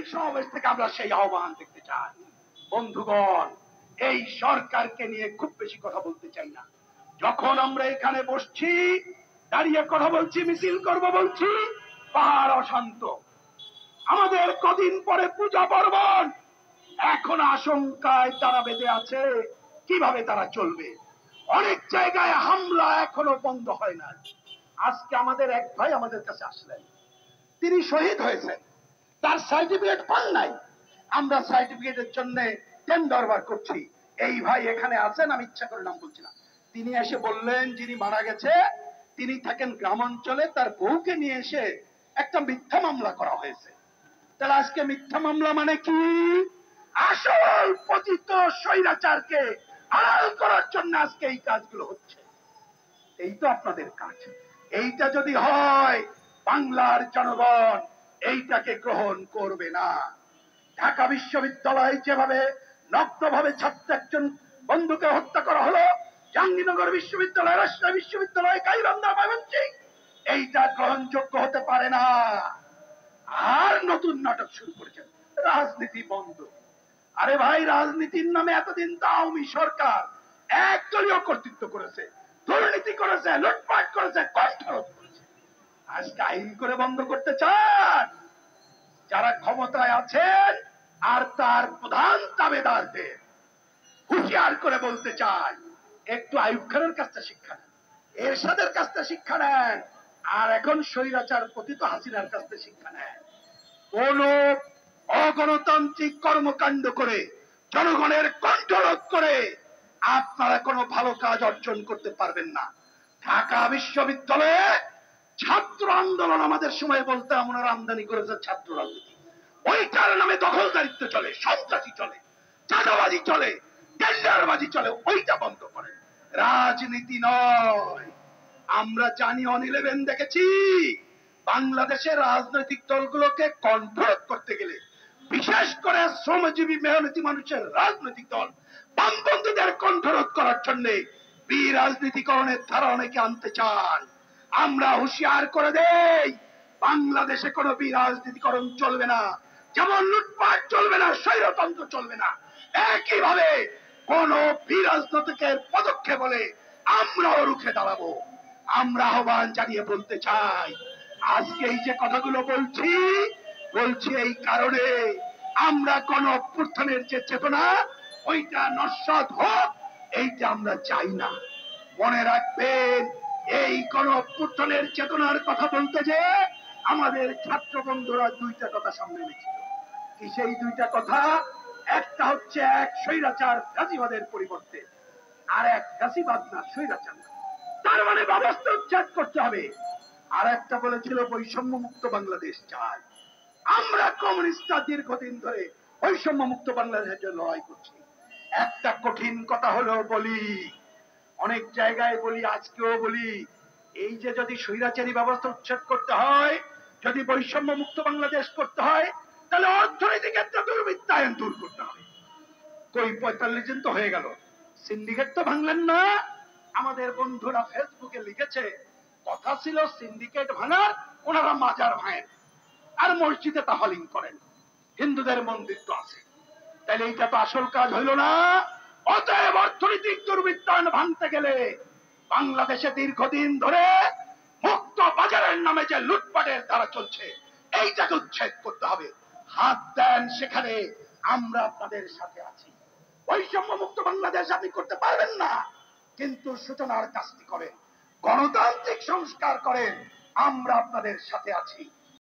এই সমাবেশ থেকে আমরা সেই আহ্বান দেখতে চাই। বন্ধুগণ, এই সরকারকে নিয়ে খুব বেশি কথা বলতে চাই না। যখন আমরা এখানে বসছি, দাঁড়িয়ে কথা বলছি, মিছিল করব বলছি, পাহাড় অশান্ত। আমাদের কদিন পরে পূজা পার্বণ, এখন আশঙ্কায় তারা বেঁধে আছে কিভাবে তারা চলবে। অনেক জায়গায় হামলা এখনো বন্ধ হয় না। আজকে আমাদের এক ভাই আমাদের কাছে আসলেন, তিনি শহীদ হয়েছেন, তার সার্টিফিকেট পান নাই। আমরা সার্টিফিকেটের জন্য টেন্ডার বার করছি। এই ভাই এখানে আছেন, আমি ইচ্ছা করে নাম বলছি না। তিনি এসে বললেন যিনি মারা গেছে তিনি থাকেন গ্রামাঞ্চলে, তার বউকে নিয়ে এসে একটা মিথ্যা মামলা করা হয়েছে। তাহলে আজকে মিথ্যা মামলা মানে কি? আসল পতিত স্বৈরাচারকে আড়াল করার জন্য আজকে এই কাজগুলো হচ্ছে। এই তো আপনাদের কাজ। এইটা যদি হয়, বাংলার জনগণ এইটাকে গ্রহণ করবে না। ঢাকা বিশ্ববিদ্যালয় যেভাবে নগ্নভাবে ছাত্র একজন বন্ধুকে হত্যা করা হলো, জাহাঙ্গীরনগর বিশ্ববিদ্যালয়, রাজশাহী বিশ্ববিদ্যালয়, গাইবান্ধা, ময়মনসিংহ, এইটা গ্রহণযোগ্য হতে পারে না। আর নতুন নাটক শুরু করেছেন, রাজনীতি বন্ধ। আরে ভাই, রাজনীতির নামে এতদিন তো আওয়ামী সরকার একদলীয় কর্তৃত্ব করেছে, দুর্নীতি করেছে, লুটপাট করেছে, কণ্ঠরোধ করেছে। আজকে আইন করে বন্ধ করতে চান? যারা ক্ষমতায় আছেন আর তার প্রধান দাবেদারদের হুঁশিয়ার করে বলতে চাই, একটু আইয়ুব খানের কাছে শিক্ষা নেন, এরশাদের কাছে শিক্ষা নেন, আর এখন স্বৈরাচার পতিত হাসিনার কাছে শিক্ষা নেন। কোন অগণতান্ত্রিক কর্মকাণ্ড করে, জনগণের কণ্ঠরোধ করে আপনারা কোনো ভালো কাজ অর্জন করতে পারবেন না। ঢাকা বিশ্ববিদ্যালয়ে ছাত্র আন্দোলন আমাদের সময় বলতে আমরা আমদানি করেছে ছাত্র রাজনীতি, ওইটার নামে দখলদারিত্ব চলে, সন্ত্রাসী চলে, চাঁদাবাজি চলে, টেন্ডারবাজি চলে, ওইটা বন্ধ করেন, রাজনীতি নয়। আমরা জানি, অন 11 দেখেছি, বাংলাদেশের রাজনৈতিক দলগুলোকে কন্ট্রোল করতে গেলে, বিশেষ করে শ্রমজীবী মেহনতি মানুষের রাজনৈতিক দল বামপন্থীদের কণ্ঠরোধ করার জন্য বিরাজনীতিকরণের ধারা অনেকে আনতে চান। আমরা হুঁশিয়ার করে দেই, বাংলাদেশে কোনো বিরাজনীতিকরণ চলবে না। যেমন লুটপাট চলবে না, স্বৈরতন্ত্র চলবে না, একইভাবে কোন বিরাজনীতিকের পদক্ষেপ বলে আমরাও রুখে দাঁড়াবো। আমরা আহ্বান জানিয়ে বলতে চাই, আজকে এই যে কথাগুলো বলছি এই কারণে, আমরা কোন অভ্যুত্থানের যে চেতনা ওইটা নস্যাৎ হোক, এইটা আমরা চাই না। মনে রাখবেন, এই কোন অভ্যুত্থানের চেতনার কথা বলতে যে আমাদের ছাত্র বন্ধুরা দুইটা কথা সামনে এনেছিল। কি সেই দুইটা কথা? একটা হচ্ছে এক স্বৈরাচার ফ্যাসিবাদের পরিবর্তে আর এক ফ্যাসিবাদ না, স্বৈরাচার না, তার মানে ব্যবস্থা উচ্ছেদ করতে হবে। আর একটা বলেছিল বৈষম্য মুক্ত বাংলাদেশ চাই। আমরা কমিউনিস্টরা দীর্ঘদিন ধরে বৈষম্য মুক্ত বাংলাদেশের জন্য লড়াই করছি। একটা কঠিন কথা হলো বলি, অনেক জায়গায় বলি, আজকেও বলি, এই যে যদি স্বৈরাচারী ব্যবস্থা উচ্ছেদ করতে হয়, যদি বৈষম্য মুক্ত বাংলাদেশ করতে হয়, তাহলে অর্থনৈতিক একটা দুর্বৃত্তায়ন দূর করতে হবে। কই 45 দিন তো হয়ে গেল, সিন্ডিকেট তো ভাঙলেন না। আমাদের বন্ধুরা ফেসবুকে লিখেছে, কথা ছিল সিন্ডিকেট ভাঙার, ওনারা মাজার ভাঙেন আর মসজিদে তাফালিং করেন, হিন্দুদের মন্দির তো আছে। তাহলে এইটা তো আসল কাজ হইল না। অতএব অর্থনৈতিক দুর্বৃত্তায়ন ভাঙতে গেলে বাংলাদেশে দীর্ঘদিন ধরে মুক্ত বাজারের নামে যে লুটপাটের ধারা চলছে, এইটাকে উচ্ছেদ করতে হবে। হাত দেন সেখানে, আমরা আপনাদের সাথে আছি। বৈষম্য মুক্ত বাংলাদেশ আপনি করতে পারবেন না, কিন্তু সূচনার কাজটি করেন, গণতান্ত্রিক সংস্কার করেন, আমরা আপনাদের সাথে আছি।